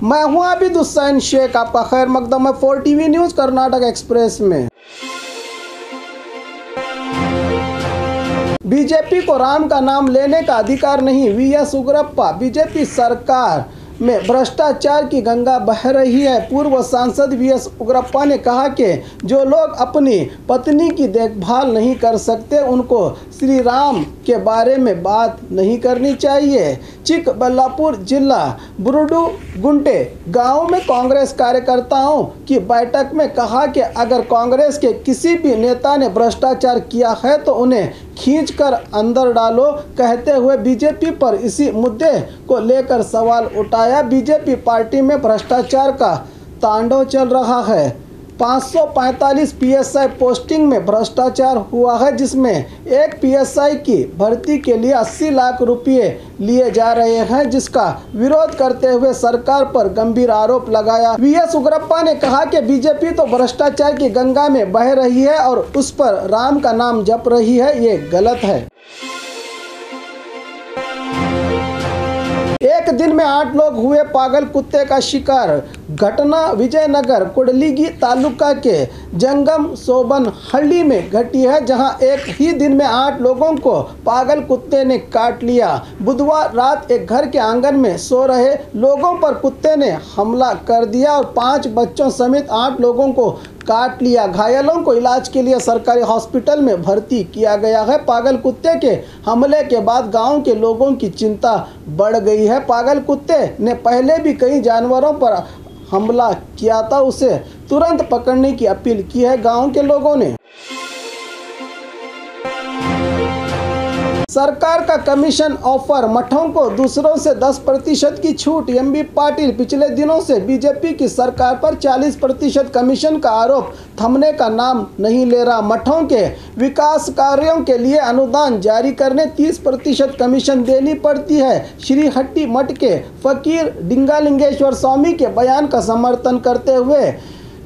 मैं हूं आबिद हुसैन शेख, आपका खैर मकदम है 4 टीवी न्यूज़ कर्नाटक एक्सप्रेस में। बीजेपी को राम का नाम लेने का अधिकार नहीं, वीएस उग्रप्पा। बीजेपी सरकार में भ्रष्टाचार की गंगा बह रही है। पूर्व सांसद वीएस उग्रप्पा ने कहा कि जो लोग अपनी पत्नी की देखभाल नहीं कर सकते उनको श्री राम के बारे में बात नहीं करनी चाहिए। चिकबल्लापुर जिला बुरुडुगुंटे गांव में कांग्रेस कार्यकर्ताओं की बैठक में कहा कि अगर कांग्रेस के किसी भी नेता ने भ्रष्टाचार किया है तो उन्हें खींचकर अंदर डालो, कहते हुए बीजेपी पर इसी मुद्दे को लेकर सवाल उठाया। बीजेपी पार्टी में भ्रष्टाचार का तांडव चल रहा है। 545 पीएसआई पोस्टिंग में भ्रष्टाचार हुआ है, जिसमें एक पीएसआई की भर्ती के लिए 80 लाख रुपए लिए जा रहे हैं, जिसका विरोध करते हुए सरकार पर गंभीर आरोप लगाया। वीएस उग्रप्पा ने कहा कि बीजेपी तो भ्रष्टाचार की गंगा में बह रही है और उस पर राम का नाम जप रही है, ये गलत है। एक दिन में 8 लोग हुए पागल कुत्ते का शिकार। घटना विजयनगर कुंडलिगी तालुका के जंगम सोबनहल्ली में घटी है, जहां एक ही दिन में 8 लोगों को पागल कुत्ते ने काट लिया। बुधवार रात एक घर के आंगन में सो रहे लोगों पर कुत्ते ने हमला कर दिया और 5 बच्चों समेत 8 लोगों को काट लिया। घायलों को इलाज के लिए सरकारी हॉस्पिटल में भर्ती किया गया है। पागल कुत्ते के हमले के बाद गांव के लोगों की चिंता बढ़ गई है। पागल कुत्ते ने पहले भी कई जानवरों पर हमला किया था, उसे तुरंत पकड़ने की अपील की है गांव के लोगों ने। सरकार का कमीशन ऑफर, मठों को दूसरों से 10% की छूट। एमबी पाटिल पिछले दिनों से बीजेपी की सरकार पर 40% कमीशन का आरोप थमने का नाम नहीं ले रहा। मठों के विकास कार्यों के लिए अनुदान जारी करने 30% कमीशन देनी पड़ती है। श्री हट्टी मठ के फकीर डिंगालिंगेश्वर स्वामी के बयान का समर्थन करते हुए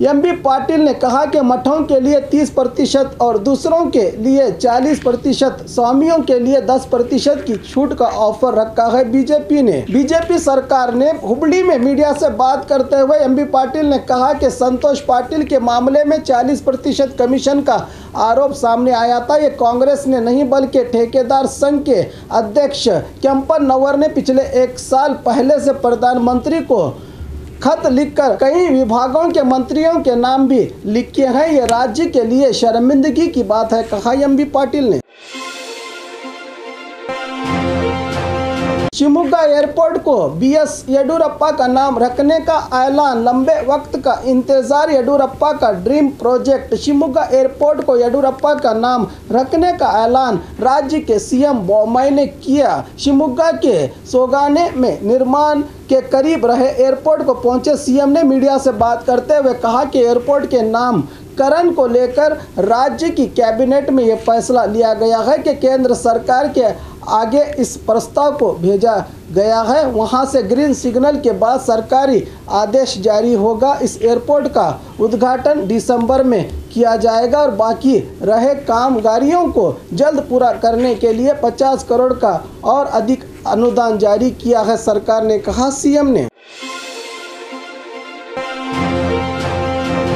एमबी पाटिल ने कहा कि मठों के लिए 30% और दूसरों के लिए 40%, स्वामियों के लिए 10% की छूट का ऑफर रखा है बीजेपी ने। बीजेपी सरकार ने हुबली में मीडिया से बात करते हुए एमबी पाटिल ने कहा कि संतोष पाटिल के मामले में 40% कमीशन का आरोप सामने आया था। ये कांग्रेस ने नहीं बल्कि ठेकेदार संघ के अध्यक्ष केम्पन नवर ने पिछले 1 साल पहले से प्रधानमंत्री को खत लिखकर कई विभागों के मंत्रियों के नाम भी लिखे हैं। ये राज्य के लिए शर्मिंदगी की बात है, कहा एमबी पाटिल ने। शिमोगा एयरपोर्ट को बीएस येडियुरप्पा का नाम रखने का ऐलान, लंबे वक्त का इंतजार। येडियुरप्पा का ड्रीम प्रोजेक्ट शिमोगा एयरपोर्ट को येडियुरप्पा का नाम रखने का ऐलान राज्य के सीएम बोम्मई ने किया। शिमोगा के सोगाने में निर्माण के करीब रहे एयरपोर्ट को पहुंचे सीएम ने मीडिया से बात करते हुए कहा कि एयरपोर्ट के नामकरण को लेकर राज्य की कैबिनेट में यह फैसला लिया गया है कि केंद्र सरकार के आगे इस प्रस्ताव को भेजा गया है। वहां से ग्रीन सिग्नल के बाद सरकारी आदेश जारी होगा। इस एयरपोर्ट का उद्घाटन दिसंबर में किया जाएगा और बाकी रहे कामगारियों को जल्द पूरा करने के लिए 50 करोड़ का और अधिक अनुदान जारी किया है सरकार ने, कहा सीएम ने।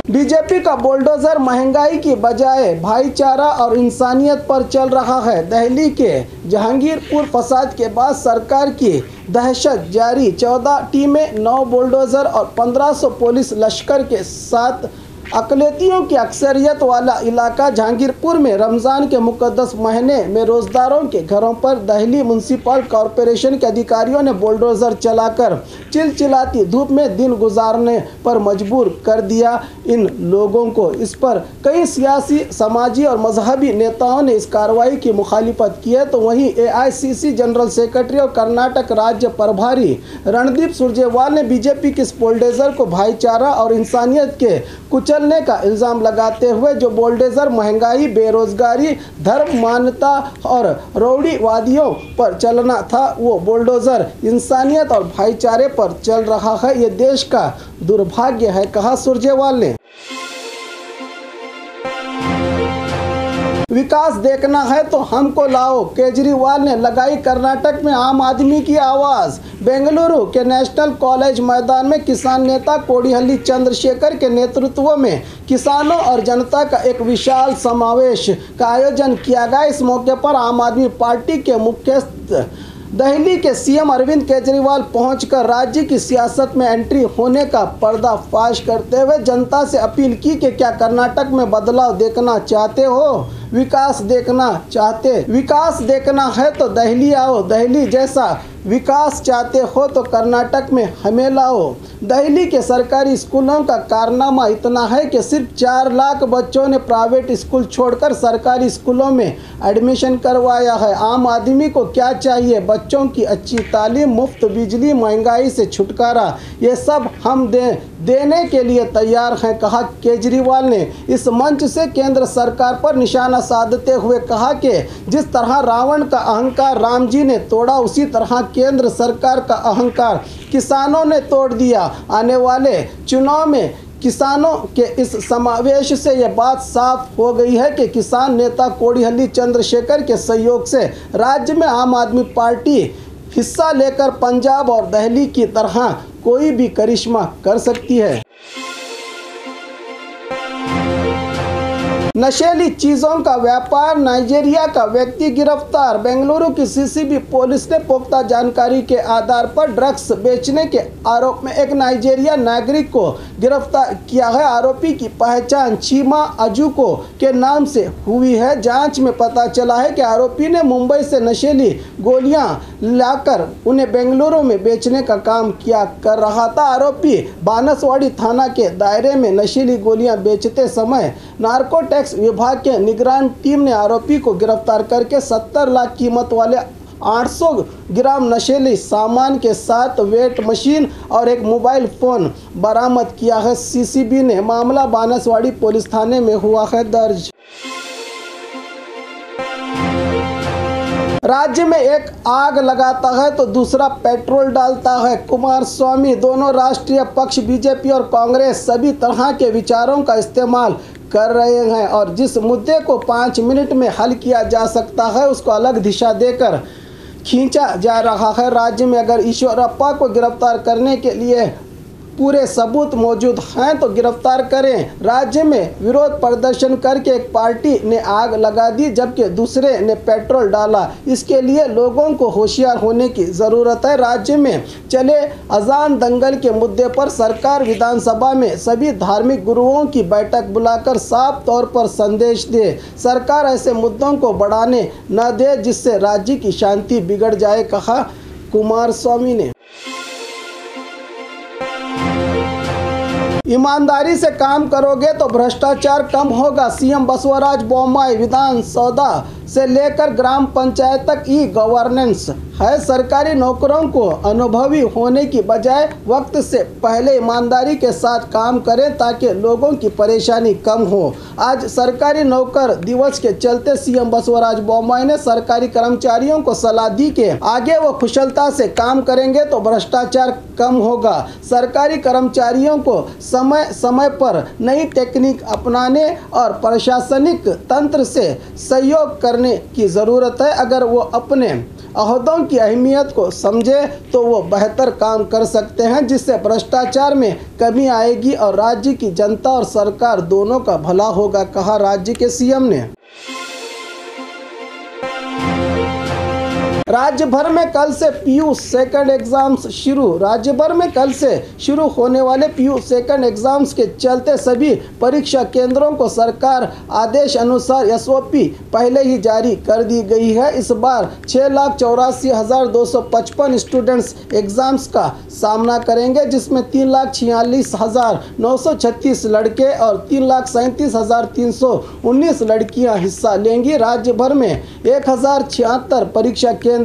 बीजेपी का बुलडोजर महंगाई की बजाय भाईचारा और इंसानियत पर चल रहा है। दिल्ली के जहांगीरपुर फसाद के बाद सरकार की दहशत जारी। 14 टीमें, 9 बुलडोजर और 1500 पुलिस लश्कर के साथ अकलेतियों की अक्सरियत वाला इलाका जहांगीरपुर में रमज़ान के मुकद्दस महीने में रोज़दारों के घरों पर दिल्ली म्युनिसिपल कॉरपोरेशन के अधिकारियों ने बुलडोज़र चलाकर चिलचिलाती धूप में दिन गुजारने पर मजबूर कर दिया इन लोगों को। इस पर कई सियासी, समाजी और मजहबी नेताओं ने इस कार्रवाई की मुखालिफत की है। तो वहीं एआईसीसी जनरल सेक्रेटरी और कर्नाटक राज्य प्रभारी रणदीप सुरजेवाला ने बीजेपी के इस बुलडोजर को भाईचारा और इंसानियत के कुचलने का इल्ज़ाम लगाते हुए जो बुलडोजर महंगाई, बेरोजगारी, धर्म मान्यता और रौड़ीवादियों पर चलना था, वो बुलडोजर इंसानियत और भाईचारे पर चल रहा है। ये देश का दुर्भाग्य है, कहा सुरजेवाला ने। विकास देखना है तो हमको लाओ, केजरीवाल ने लगाई कर्नाटक में आम आदमी की आवाज़। बेंगलुरु के नेशनल कॉलेज मैदान में किसान नेता कोडिहल्ली चंद्रशेखर के नेतृत्व में किसानों और जनता का एक विशाल समावेश का आयोजन किया गया। इस मौके पर आम आदमी पार्टी के मुख्यस्थ दिल्ली के सीएम अरविंद केजरीवाल पहुंचकर राज्य की सियासत में एंट्री होने का पर्दाफाश करते हुए जनता से अपील की कि क्या कर्नाटक में बदलाव देखना चाहते हो, विकास देखना है तो दिल्ली आओ, दिल्ली जैसा विकास चाहते हो तो कर्नाटक में हमें लाओ। दिल्ली के सरकारी स्कूलों का कारनामा इतना है कि सिर्फ 4 लाख बच्चों ने प्राइवेट स्कूल छोड़कर सरकारी स्कूलों में एडमिशन करवाया है। आम आदमी को क्या चाहिए? बच्चों की अच्छी तालीम, मुफ्त बिजली, महंगाई से छुटकारा, ये सब हम देने के लिए तैयार हैं, कहा केजरीवाल ने। इस मंच से केंद्र सरकार पर निशाना साधते हुए कहा कि जिस तरह रावण का अहंकार राम जी ने तोड़ा, उसी तरह केंद्र सरकार का अहंकार किसानों ने तोड़ दिया। आने वाले चुनाव में किसानों के इस समावेश से ये बात साफ हो गई है कि किसान नेता कोडिहल्ली चंद्रशेखर के सहयोग से राज्य में आम आदमी पार्टी हिस्सा लेकर पंजाब और दिल्ली की तरह कोई भी करिश्मा कर सकती है। नशीली चीज़ों का व्यापार, नाइजीरिया का व्यक्ति गिरफ्तार। बेंगलुरु की सीसीबी पुलिस ने पुख्ता जानकारी के आधार पर ड्रग्स बेचने के आरोप में एक नाइजीरिया नागरिक को गिरफ्तार किया है। आरोपी की पहचान चीमा अजुको के नाम से हुई है। जांच में पता चला है कि आरोपी ने मुंबई से नशीली गोलियां लाकर उन्हें बेंगलुरु में बेचने का काम किया कर रहा था। आरोपी बानसवाड़ी थाना के दायरे में नशीली गोलियां बेचते समय नार्कोटिक्स विभाग के निगरान टीम ने आरोपी को गिरफ्तार करके 70 लाख कीमत वाले 800 ग्राम नशीली सामान के साथ वेट मशीन और एक मोबाइल फ़ोन बरामद किया है। सीसीबी ने मामला बानसवाड़ी पुलिस थाने में हुआ है दर्ज। राज्य में एक आग लगाता है तो दूसरा पेट्रोल डालता है। कुमारस्वामी दोनों राष्ट्रीय पक्ष बीजेपी और कांग्रेस सभी तरह के विचारों का इस्तेमाल कर रहे हैं और जिस मुद्दे को 5 मिनट में हल किया जा सकता है उसको अलग दिशा देकर खींचा जा रहा है। राज्य में अगर ईश्वरप्पा को गिरफ्तार करने के लिए पूरे सबूत मौजूद हैं तो गिरफ्तार करें। राज्य में विरोध प्रदर्शन करके एक पार्टी ने आग लगा दी जबकि दूसरे ने पेट्रोल डाला। इसके लिए लोगों को होशियार होने की ज़रूरत है। राज्य में चले अजान दंगल के मुद्दे पर सरकार विधानसभा में सभी धार्मिक गुरुओं की बैठक बुलाकर साफ तौर पर संदेश दे। सरकार ऐसे मुद्दों को बढ़ाने न दे जिससे राज्य की शांति बिगड़ जाए, कहा कुमारस्वामी ने। ईमानदारी से काम करोगे तो भ्रष्टाचार कम होगा। सीएम बसवराज बोम्मई विधानसौदा से लेकर ग्राम पंचायत तक ई गवर्नेंस है। सरकारी नौकरों को अनुभवी होने की बजाय वक्त से पहले ईमानदारी के साथ काम करें ताकि लोगों की परेशानी कम हो। आज सरकारी नौकर दिवस के चलते सीएम बसवराज बोम्मई ने सरकारी कर्मचारियों को सलाह दी कि आगे वो कुशलता से काम करेंगे तो भ्रष्टाचार कम होगा। सरकारी कर्मचारियों को समय समय पर नई टेक्निक अपनाने और प्रशासनिक तंत्र से सहयोग करने की ज़रूरत है। अगर वो अपने अहदों की अहमियत को समझे तो वो बेहतर काम कर सकते हैं जिससे भ्रष्टाचार में कमी आएगी और राज्य की जनता और सरकार दोनों का भला होगा, कहा राज्य के सीएम ने। राज्य भर में कल से पीयू सेकंड एग्जाम्स शुरू। राज्य भर में कल से शुरू होने वाले पीयू सेकंड एग्जाम्स के चलते सभी परीक्षा केंद्रों को सरकार आदेश अनुसार एसओपी पहले ही जारी कर दी गई है। इस बार 6,84,255 स्टूडेंट्स एग्जाम्स का सामना करेंगे जिसमें 3,46,936 लड़के और 3,37,319 लड़कियां हिस्सा लेंगी। राज्य भर में 1,076 परीक्षा केंद्र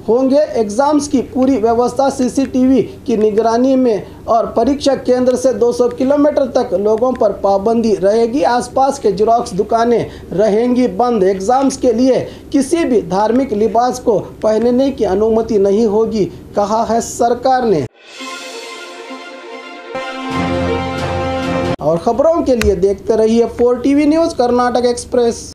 होंगे। एग्जाम्स की पूरी व्यवस्था सीसीटीवी की निगरानी में और परीक्षा केंद्र से 200 किलोमीटर तक लोगों पर पाबंदी रहेगी। आसपास के जेरॉक्स दुकानें रहेंगी बंद। एग्जाम्स के लिए किसी भी धार्मिक लिबास को पहनने की अनुमति नहीं होगी, कहा है सरकार ने। और खबरों के लिए देखते रहिए 4 टीवी न्यूज़ कर्नाटक एक्सप्रेस।